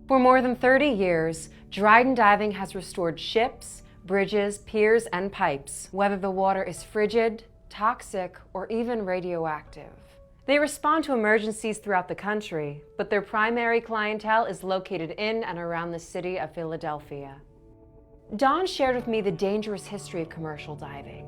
For more than 30 years, Dryden Diving has restored ships, bridges, piers, and pipes, whether the water is frigid, toxic, or even radioactive. They respond to emergencies throughout the country, but their primary clientele is located in and around the city of Philadelphia. Don shared with me the dangerous history of commercial diving,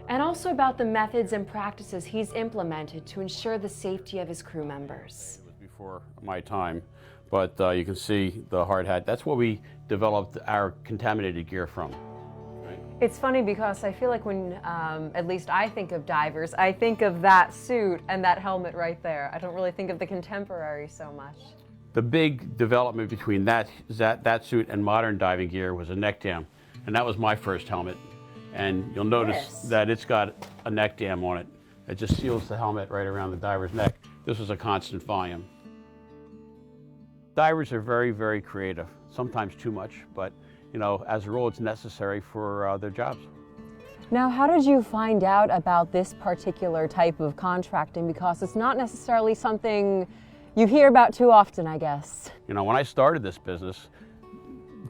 and also about the methods and practices he's implemented to ensure the safety of his crew members. It was before my time, but you can see the hard hat. That's where we developed our contaminated gear from. It's funny because I feel like when, at least I think of divers, I think of that suit and that helmet right there. I don't really think of the contemporary so much. The big development between that suit and modern diving gear was a neck dam, and that was my first helmet. And you'll notice that it's got a neck dam on it. It just seals the helmet right around the diver's neck. This was a constant volume. Divers are very, very creative, sometimes too much, but you know, as a rule, it's necessary for their jobs. Now, how did you find out about this particular type of contracting? Because it's not necessarily something you hear about too often, I guess. You know, when I started this business,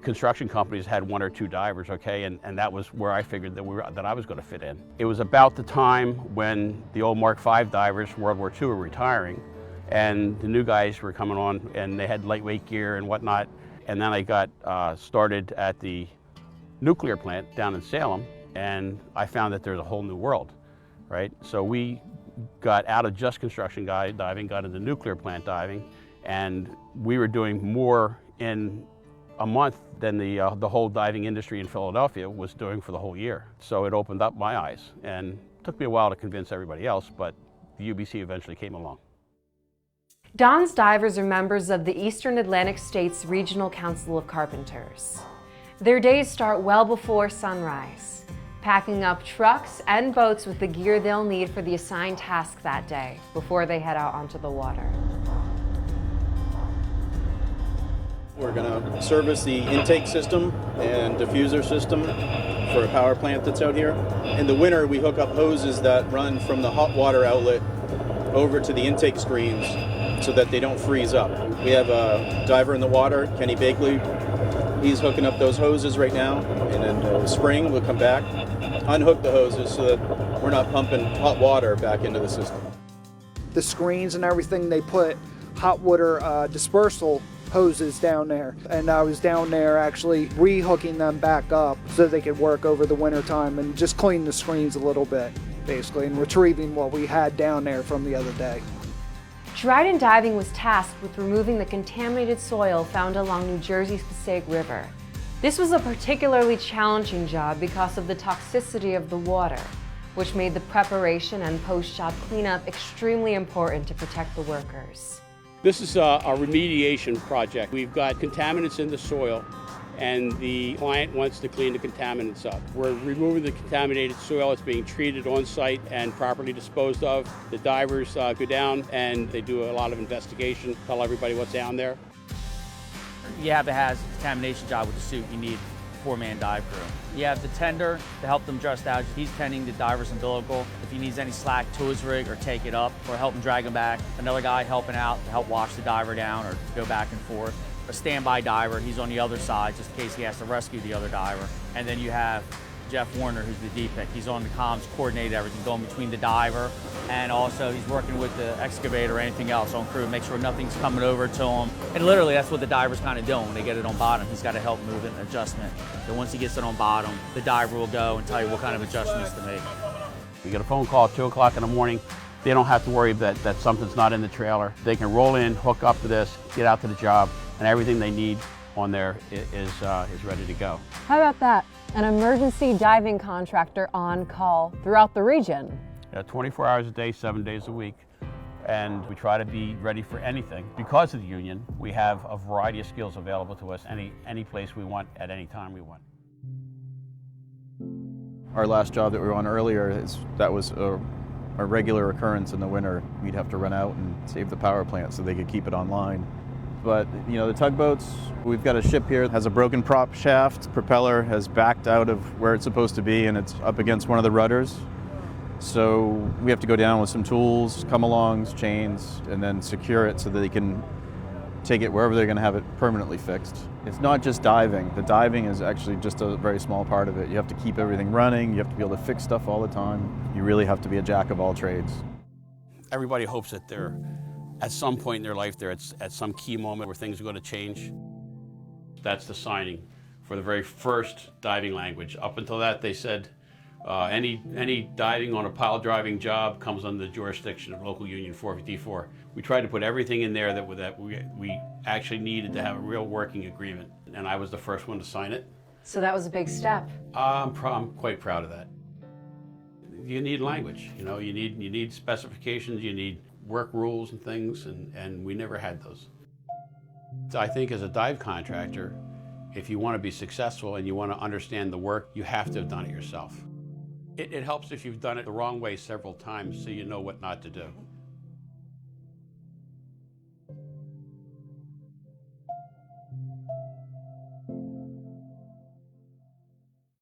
construction companies had one or two divers, okay, and that was where I figured that I was going to fit in. It was about the time when the old Mark V divers from World War II were retiring, and the new guys were coming on, and they had lightweight gear and whatnot. And then I got started at the nuclear plant down in Salem, and I found that there's a whole new world, right? So we got out of just construction diving, got into nuclear plant diving, and we were doing more in a month than the whole diving industry in Philadelphia was doing for the whole year. So it opened up my eyes, and it took me a while to convince everybody else, but the UBC eventually came along. Don's divers are members of the Eastern Atlantic States Regional Council of Carpenters. Their days start well before sunrise, packing up trucks and boats with the gear they'll need for the assigned task that day before they head out onto the water. We're going to service the intake system and diffuser system for a power plant that's out here. In the winter, we hook up hoses that run from the hot water outlet over to the intake screens so that they don't freeze up. We have a diver in the water, Kenny Bakley. He's hooking up those hoses right now, and in the spring we'll come back, unhook the hoses so that we're not pumping hot water back into the system. The screens and everything, they put hot water dispersal hoses down there, and I was down there actually re-hooking them back up so they could work over the winter time and just clean the screens a little bit, basically, and retrieving what we had down there from the other day. Dryden Diving was tasked with removing the contaminated soil found along New Jersey's Passaic River. This was a particularly challenging job because of the toxicity of the water, which made the preparation and post-job cleanup extremely important to protect the workers. This is a remediation project. We've got contaminants in the soil, and the client wants to clean the contaminants up. We're removing the contaminated soil. It's being treated on site and properly disposed of. The divers go down and they do a lot of investigation, tell everybody what's down there. You have to have a contamination job with the suit. You need a 4-man dive crew. You have the tender to help them dress out. He's tending the diver's umbilical. If he needs any slack to his rig or take it up or help him drag him back. Another guy helping out to help wash the diver down or to go back and forth. A standby diver, he's on the other side just in case he has to rescue the other diver. And then you have Jeff Warner, who's the DPIC. He's on the comms, coordinate everything, going between the diver, and also he's working with the excavator or anything else on crew, make sure nothing's coming over to him. And literally that's what the diver's kind of doing when they get it on bottom. He's got to help move it and adjustment. So once he gets it on bottom, the diver will go and tell you what kind of adjustments to make. We get a phone call at 2 o'clock in the morning. They don't have to worry that something's not in the trailer. They can roll in, hook up to this, get out to the job, and everything they need on there is ready to go. How about that? An emergency diving contractor on call throughout the region. 24 hours a day, 7 days a week. And we try to be ready for anything. Because of the union, we have a variety of skills available to us any place we want, at any time we want. Our last job that we were on earlier, that was a regular occurrence in the winter. We'd have to run out and save the power plant so they could keep it online. But, you know, the tugboats, we've got a ship here that has a broken prop shaft. Propeller has backed out of where it's supposed to be and it's up against one of the rudders. So we have to go down with some tools, come-alongs, chains, and then secure it so that they can take it wherever they're going to have it permanently fixed. It's not just diving. The diving is actually just a very small part of it. You have to keep everything running. You have to be able to fix stuff all the time. You really have to be a jack of all trades. Everybody hopes that they're, at some point in their life, they're at some key moment where things are going to change. That's the signing for the very first diving language. Up until that, they said any diving on a pile driving job comes under the jurisdiction of Local Union 454. We tried to put everything in there that we actually needed to have a real working agreement, and I was the first one to sign it. So that was a big step. I'm quite proud of that. You need language, you know, you need specifications, you need work rules and things, and we never had those. So I think as a dive contractor, if you want to be successful and you want to understand the work, you have to have done it yourself. It helps if you've done it the wrong way several times so you know what not to do.